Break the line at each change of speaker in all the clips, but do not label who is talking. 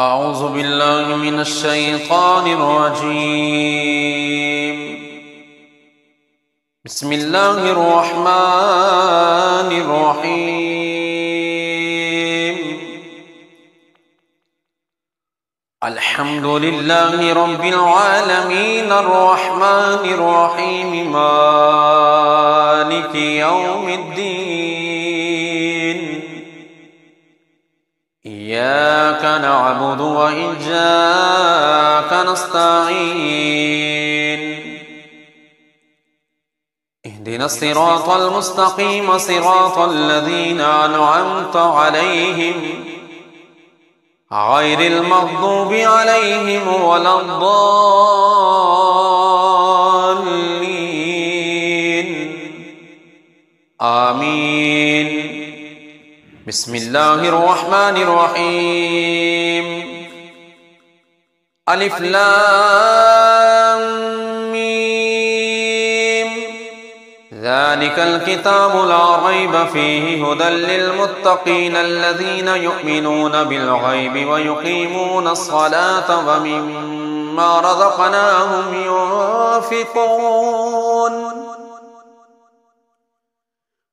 أعوذ بالله من الشيطان الرجيم. بسم الله الرحمن الرحيم. الحمد لله رب العالمين الرحمن الرحيم مالك يوم الدين. إياك نعبد وإياك نستعين. اهدنا الصراط المستقيم صراط الذين أنعمت عليهم غير المغضوب عليهم ولا الضالين. آمين. بسم الله الرحمن الرحيم. ألف لام ميم. ذلك الكتاب لا ريب فيه هدى للمتقين الذين يؤمنون بالغيب ويقيمون الصلاة ومما رزقناهم ينفقون.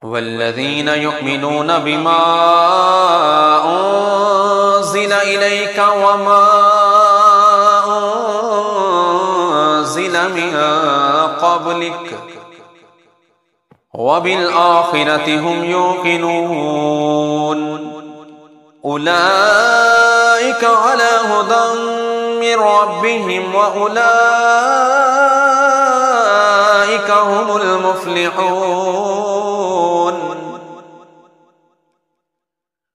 والذين يؤمنون بما أنزل إليك وما أنزل من قبلك وبالآخرة هم يوقنون. أولئك على هدى من ربهم وأولئك هم المفلحون.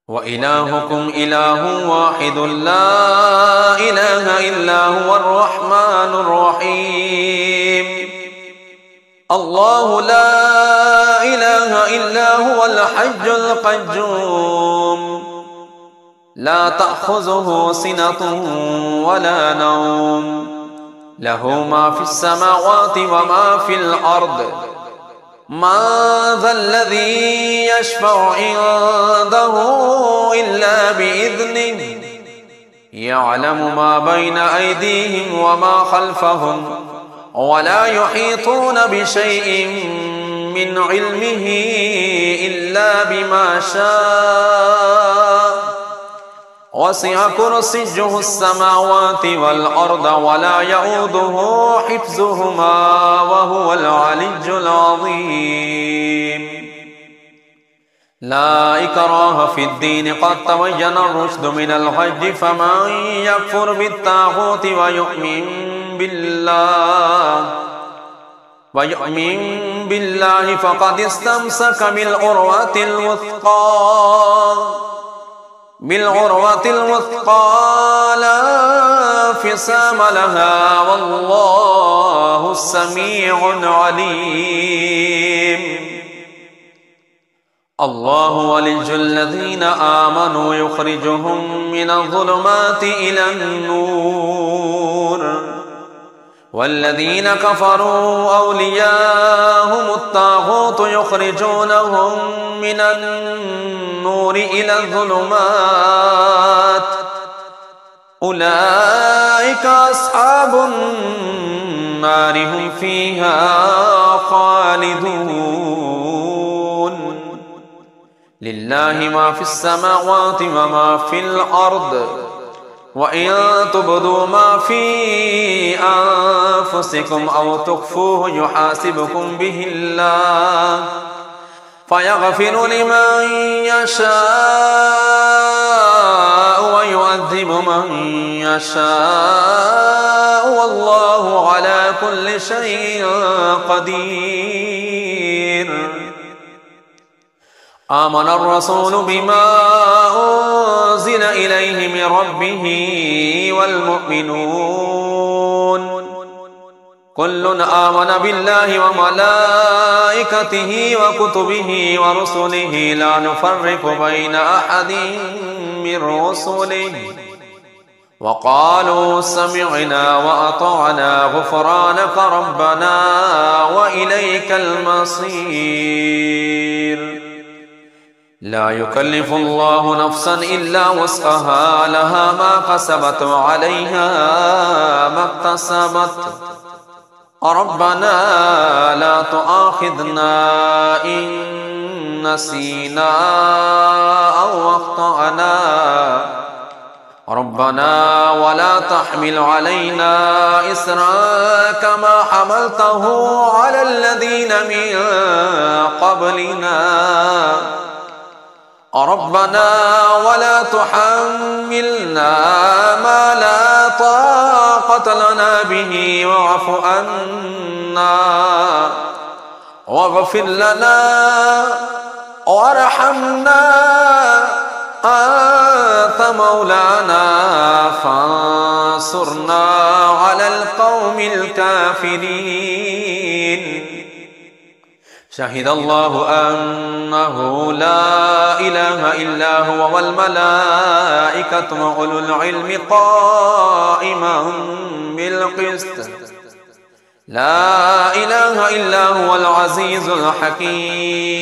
وإلهكم إله واحد لا إله إلا هو الرحمن الرحيم. الله لا إله إلا هو الحي القيوم لا تأخذه سنة ولا نوم له ما في السماوات وما في الأرض. من ذا الذي يشفع عنده إلا بإذنه يعلم ما بين أيديهم وما خلفهم ولا يحيطون بشيء من علمه إلا بما شاء. وسع كرسيه السماوات والأرض ولا يؤوده حفظهما وهو العلي العظيم. لا إكراه في الدين قد تبين الرشد من الغي. فمن يكفر بالطاغوت ويؤمن بالله فقد استمسك بالعروة الوثقى لا انفصام لها والله السميع العليم. الله ولي الذين آمنوا يخرجهم من الظلمات إلى النور والذين كفروا أولياءهم الطاغوت يخرجونهم من النور إلى الظلمات. أولئك أصحاب النار هم فيها خالدون. لله ما في السماوات وما في الأرض. وإن تبدوا ما في أنفسكم أو تخفوه يحاسبكم به الله فيغفر لمن يشاء ويعذب من يشاء والله على كل شيء قدير. آمن الرسول بما أنزل إليه من ربه والمؤمنون كل آمن بالله وملائكته وكتبه ورسله لا نفرق بين أحد من رسله وقالوا سمعنا وأطعنا غفرانك ربنا وإليك المصير. لا يكلف الله نفسا إلا وسعها لها ما كسبت وعليها ما اكتسبت ربنا لا تؤاخذنا إن نسينا أو أخطأنا ربنا ولا تحمل علينا إصرا كما حملته على الذين من قبلنا ربنا ولا تحملنا ما لا طاقة لنا به واعف عنا واغفر لنا وارحمنا أنت مولانا فانصرنا على القوم الكافرين شهد الله أنه لا إله إلا هو والملائكة وأولو العلم قائما بالقسط لا إله إلا هو العزيز الحكيم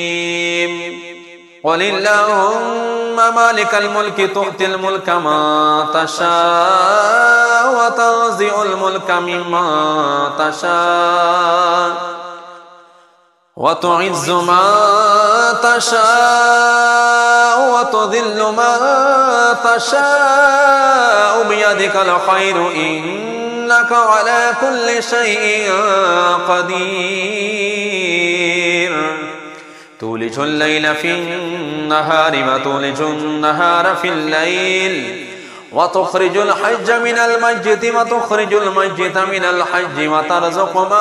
قل اللهم مالك الملك تؤتي الملك من تشاء وتنزع الملك ممن تشاء وتعز من تشاء وتذل من تشاء بيدك الخير إنك على كل شيء قدير تولج الليل في النهار وتولج النهار في الليل وتخرج الحج من الميت وتخرج الميت من الحج وترزق من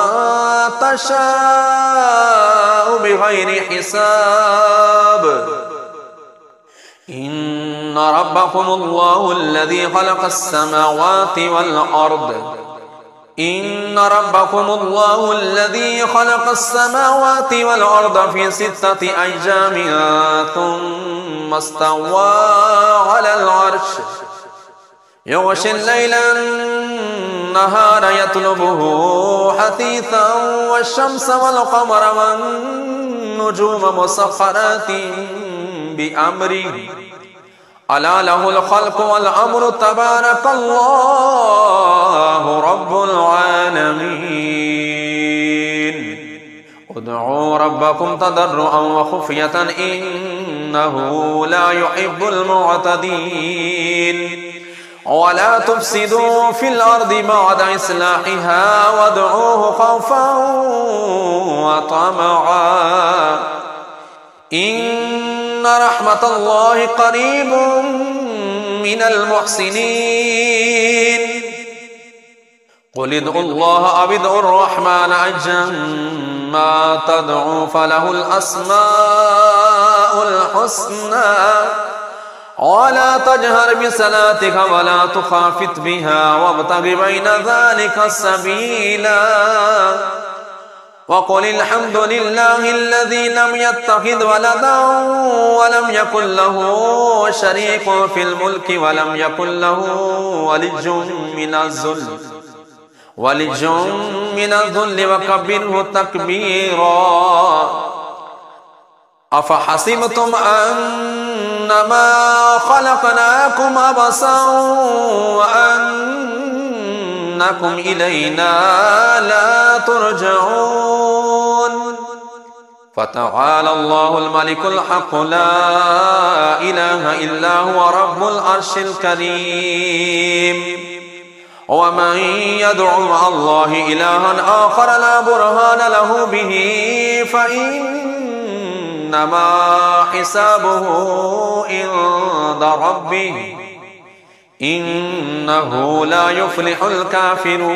تشاء بغير حساب إن ربكم الله الذي خلق السماوات والأرض إن ربكم الله الذي خلق السماوات والأرض في 6 أيام ثم استوى على العرش يغشي الليل النهار يطلبه حثيثا والشمس والقمر والنجوم مسخرات بأمره ألا له الخلق والأمر تبارك الله رب العالمين ادعوا ربكم تضرعا وخفية إنه لا يحب المعتدين ولا تفسدوا في الأرض بعد إصلاحها وادعوه خوفا وطمعا إن رحمة الله قريب من المحسنين قل ادعوا الله أو ادعوا الرحمن أيما تدعوا فله الأسماء الحسنى ولا تجهر بصلاتك ولا تخافت بها وابتغ بين ذلك سبيلا وقل الحمد لله الذي لم يتخذ ولدا ولم يكن له شريك في الملك ولم يكن له ولي من الذل وكبره تكبيرا أفحسبتم أنما خلقناكم عبثا وأنكم إلينا لا ترجعون فتعالى الله الملك الحق لا إله إلا هو رب العرش الكريم ومن يدع مع الله إلها آخر لا برهان له به فإنما حسابه عند ربه إنه لا يفلح الكافرون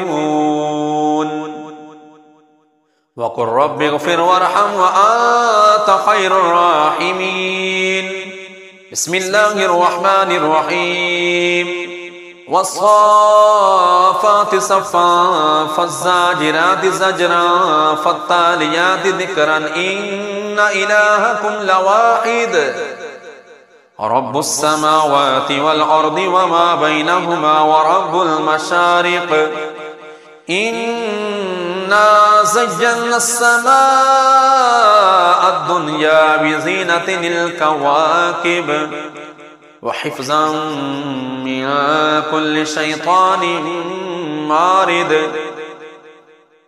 وقل رب اغفر وارحم وأنت خير الراحمين بسم الله الرحمن الرحيم والصافات صفا فالزاجرات زجرا فالتاليات ذكرا إن إلهكم لواحد رب السماوات والأرض وما بينهما ورب المشارق إنا زينا السماء الدنيا بزينة الكواكب وحفظا من كل شيطان مارد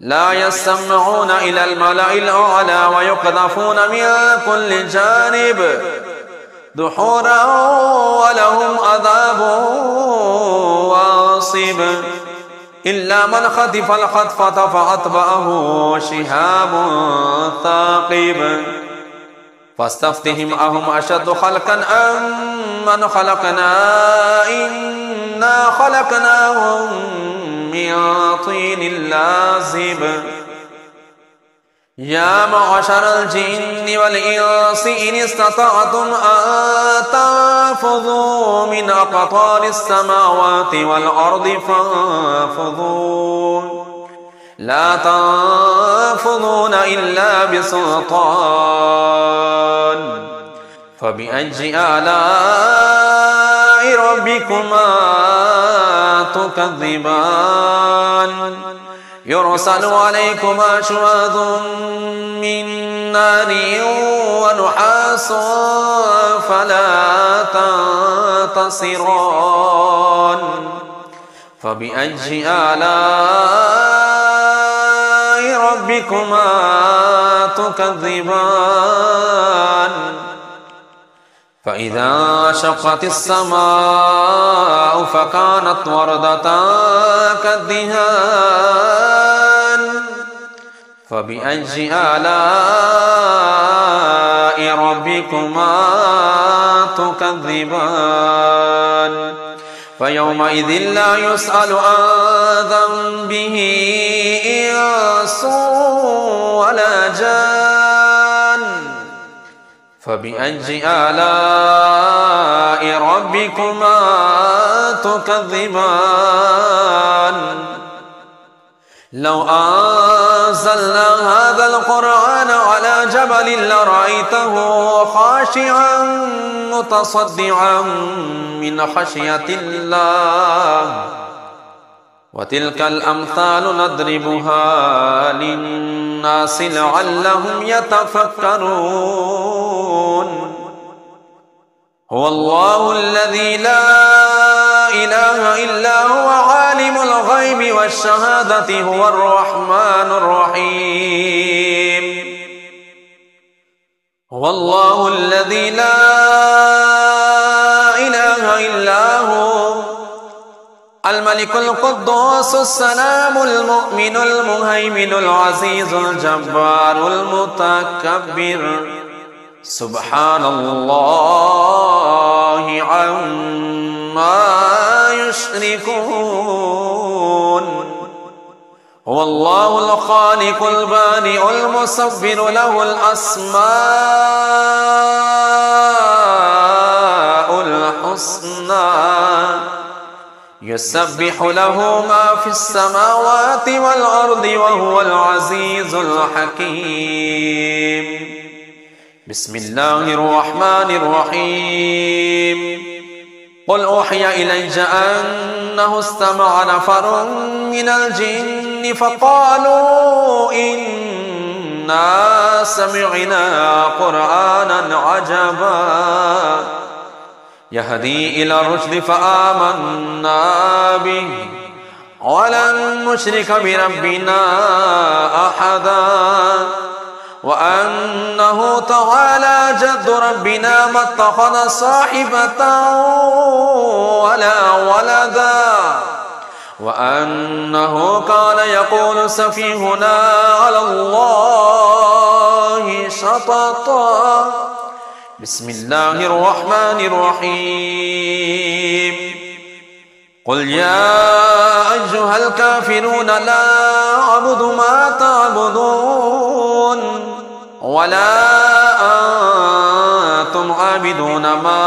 لا يسمعون إلى الملأ الأعلى ويقذفون من كل جانب دحورا ولهم عذاب واصب إلا من خطف الخطفة فأتبعه شهاب ثاقب فاستفتهم أهم أشد خلقا أم من خلقنا إنا خلقناهم من طين لازب يا معشر الجن والإنس إن استطعتم أن تنفذوا من أقطار السماوات والأرض فانفذوا لا تنفذون إلا بسلطان فبأي آلاء ربكما تكذبان يرسل عليكما شواظ من نار ونحاس فلا تنتصران فبأي آلاء ربكما تكذبان فإذا شقت السماء فكانت وردة كالدهان فبأي آلاء ربكما تكذبان فيومئذ لا يسأل عن ذنبه إنس ولا جان فبأي آلاء ربكما تكذبان لو أنزلنا هذا القرآن على جبل لرأيته خاشعا متصدعا من خشية الله وتلك الأمثال نضربها للناس لعلهم يتفكرون هو الله الذي لا إله إلا هو عالم الغيب والشهادة هو الرحمن الرحيم هو الله الذي لا إله إلا هو الملك القدوس السلام المؤمن المهيمن العزيز الجبار المتكبر سبحان الله عما يشركون هو الله الخالق البارئ المصور له الأسماء الحسنى يسبح له ما في السماوات والأرض وهو العزيز الحكيم بسم الله الرحمن الرحيم قل أوحي إلي أنه استمع نفر من الجن فقالوا إنا سمعنا قرآنا عجبا يهدي إلى الرشد فآمنا به ولن نشرك بربنا أحدا وأنه تعالى جد ربنا ما اتخذ صاحبة ولا ولدا وأنه كان يقول سفيهنا على الله شططا بسم الله الرحمن الرحيم قل يا أيها الكافرون لا أعبد ما تعبدون ولا أنتم عابدون ما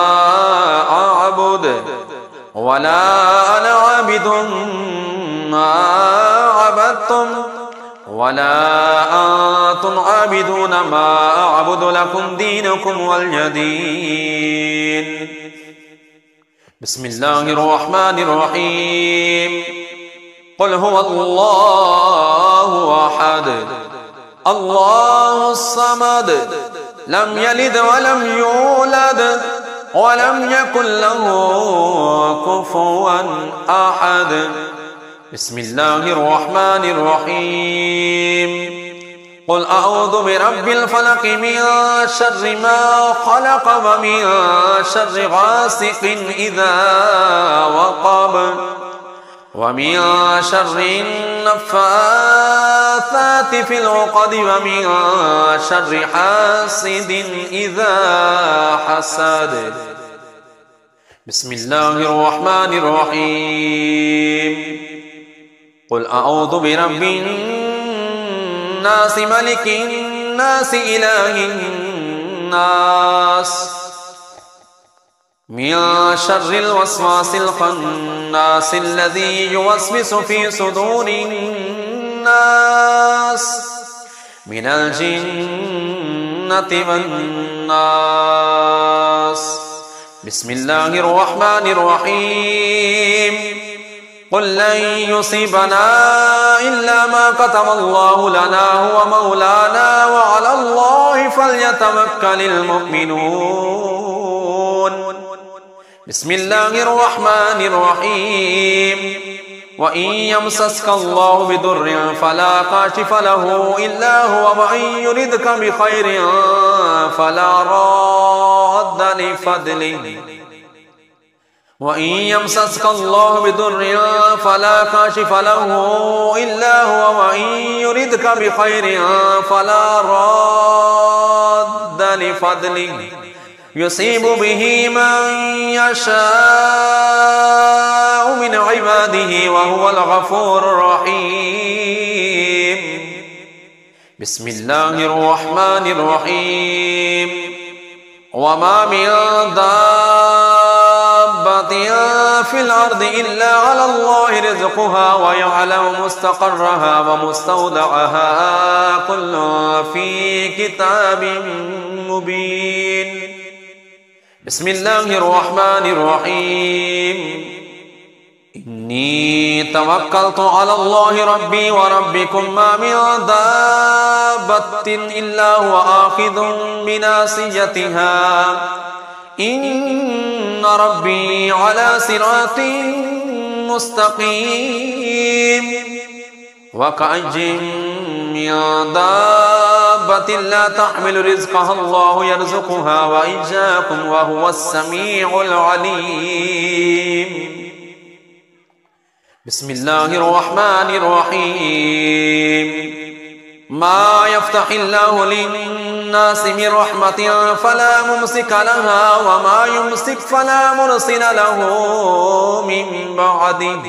أعبد ولا أنا عابد ما عبدتم ولا أنتم عابدون ما أعبد لكم دينكم ولي دين بسم الله الرحمن الرحيم قل هو الله أحد الله الصمد لم يلد ولم يولد ولم يكن له كفوا أحد. بسم الله الرحمن الرحيم. قل أعوذ برب الفلق من شر ما خلق ومن شر غاسق إذا وقب ومن شر النفاثات في العقد ومن شر حاسد إذا حسد. بسم الله الرحمن الرحيم. قل أعوذ برب الناس ملك الناس إله الناس من شر الوسواس الخناس الذي يوسوس في صدور الناس من الجنة والناس. بسم الله الرحمن الرحيم. قل لن يصيبنا إلا ما كتب الله لنا هو مولانا وعلى الله فليتوكل المؤمنون. بسم الله الرحمن الرحيم. وإن يمسسك الله بضر فلا كاشف له إلا هو وإن يردك بخير فلا راد لفضله وإن يمسسك الله بضر فلا كاشف له إلا هو وإن يردك بخير فلا راد لفضله يصيب به من يشاء من عباده وهو الغفور الرحيم. بسم الله الرحمن الرحيم. وما من دابة في الأرض إلا على الله رزقها ويعلم مستقرها ومستودعها كل في كتاب مبين. بسم الله الرحمن الرحيم. إني توكلت على الله ربي وربكم ما من دابة إلا هو آخذ بناصيتها إن ربي على صراط مستقيم. وكأي من دابة لا تحمل رزقها الله يرزقها وإياكم وهو السميع العليم. بسم الله الرحمن الرحيم. ما يفتح الله للناس من رحمة فلا ممسك لها وما يمسك فلا مرسل له من بعده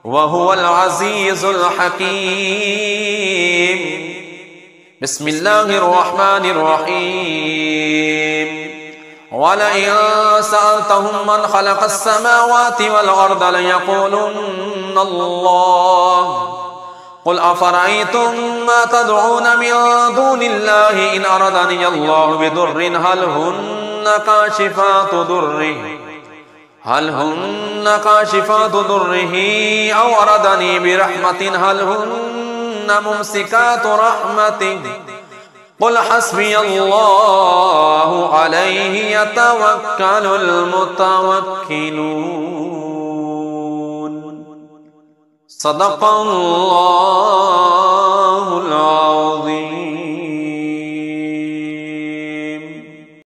وهو العزيز الحكيم. بسم الله الرحمن الرحيم. ولئن سألتهم من خلق السماوات والأرض ليقولن الله قل أفرأيتم ما تدعون من دون الله إن أردني الله بضر هل هن كاشفات ضره أو أردني برحمة هل هن ممسكات رحمته قل حسبي الله عليه يتوكل المتوكلون. صدق الله العظيم.